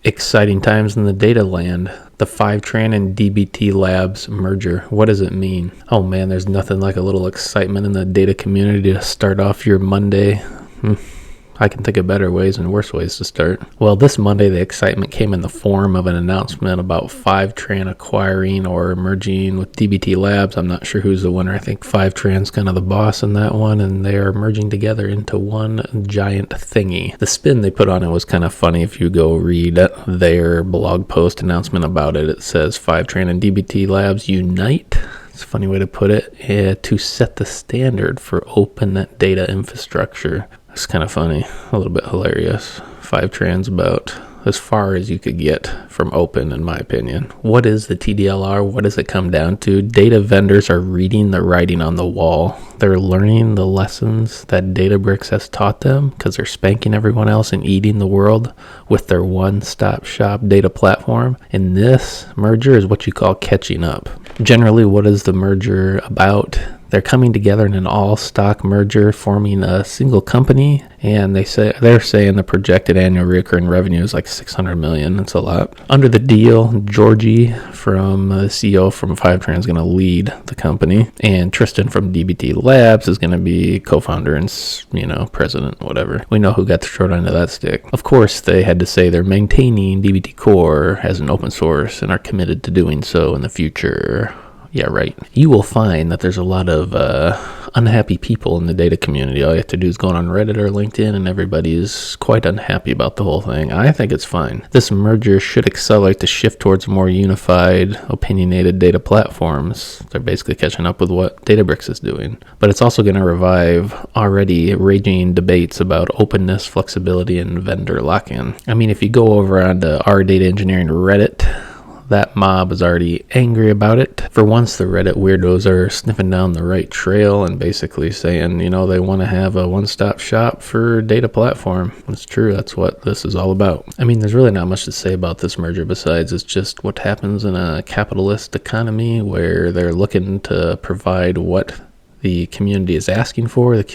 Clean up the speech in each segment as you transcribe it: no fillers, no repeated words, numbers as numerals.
Exciting times in the data land. The Fivetran and DBT Labs merger. What does it mean? Oh man, there's nothing like a little excitement in the data community to start off your Monday. I can think of better ways and worse ways to start. Well, this Monday, the excitement came in the form of an announcement about Fivetran acquiring or merging with DBT Labs. I'm not sure who's the winner. I think Fivetran's kind of the boss in that one, and they are merging together into one giant thingy. The spin they put on it was kind of funny. If you go read their blog post announcement about it, it says Fivetran and DBT Labs unite. It's a funny way to put it, to set the standard for open data infrastructure. It's kind of funny, a little bit hilarious. Fivetran's about as far as you could get from open, in my opinion. What is the TDLR? What does it come down to? Data vendors are reading the writing on the wall. They're learning the lessons that Databricks has taught them because they're spanking everyone else and eating the world with their one-stop shop data platform. And this merger is what you call catching up. Generally, what is the merger about? They're coming together in an all-stock merger, forming a single company, and they're saying the projected annual recurring revenue is like $600 million. That's a lot. Under the deal, Georgie, from the CEO from Fivetran, is going to lead the company, and Tristan from DBT Labs is going to be co-founder and president, whatever. We know who got the short end of that stick. Of course, they had to say they're maintaining DBT Core as an open source and are committed to doing so in the future. Yeah, right. You will find that there's a lot of unhappy people in the data community. All you have to do is go on Reddit or LinkedIn, and everybody is quite unhappy about the whole thing. I think it's fine. This merger should accelerate the shift towards more unified, opinionated data platforms. They're basically catching up with what Databricks is doing. But it's also going to revive already raging debates about openness, flexibility, and vendor lock-in. I mean, if you go over onto our data engineering Reddit, that mob is already angry about it. For once, the Reddit weirdos are sniffing down the right trail and basically saying, they want to have a one-stop shop for data platform. It's true. That's what this is all about. I mean, there's really not much to say about this merger besides it's just what happens in a capitalist economy where they're looking to provide what the community is asking for, and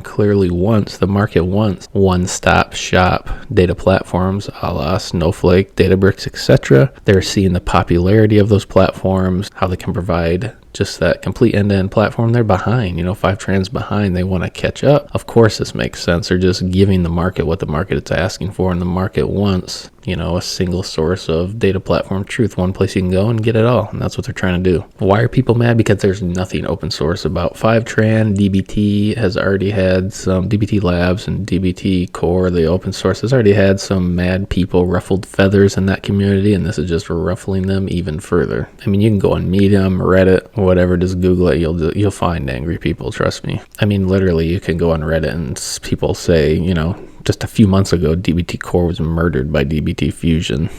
clearly the market wants one-stop shop data platforms a la Snowflake, Databricks, etc. They're seeing the popularity of those platforms, how they can provide just that complete end-to-end platform. They're behind, Fivetran's behind. They want to catch up. Of course, this makes sense. They're just giving the market what the market is asking for, and the market wants, a single source of data platform truth, one place you can go and get it all, and that's what they're trying to do. Why are people mad? Because there's nothing open source about Fivetran. DBT has already had some, DBT Labs and DBT Core, the open source, has already had some mad people, ruffled feathers in that community, and this is just ruffling them even further. I mean, you can go on Medium, Reddit, whatever, just Google it, you'll find angry people, trust me. I mean, literally, you can go on Reddit and people say, just a few months ago, DBT Core was murdered by DBT Fusion.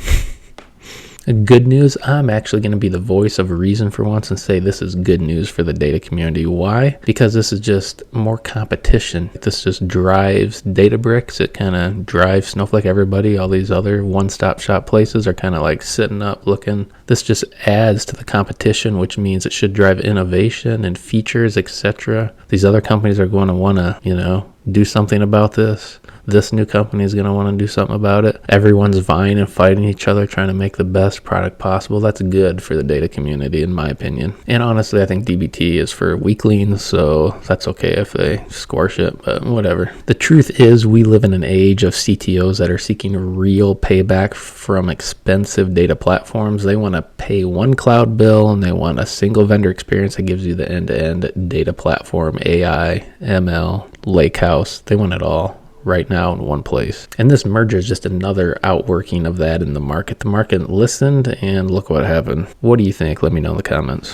Good news, I'm actually going to be the voice of reason for once and say this is good news for the data community. Why? Because this is just more competition. This just drives Databricks. It kind of drives Snowflake. Everybody, all these other one-stop shop places are kind of like sitting up looking. This just adds to the competition, which means it should drive innovation and features, etc. These other companies are going to want to, do something about this. This new company is going to want to do something about it. Everyone's vying and fighting each other, trying to make the best product possible. That's good for the data community, in my opinion. And honestly, I think DBT is for weaklings, so that's okay if they squash it, but whatever. The truth is, we live in an age of CTOs that are seeking real payback from expensive data platforms. They want to pay one cloud bill, and they want a single vendor experience that gives you the end-to-end data platform, AI, ML, Lakehouse. They want it all right now in one place. And this merger is just another outworking of that in the market. The market listened, and look what happened. What do you think? Let me know in the comments.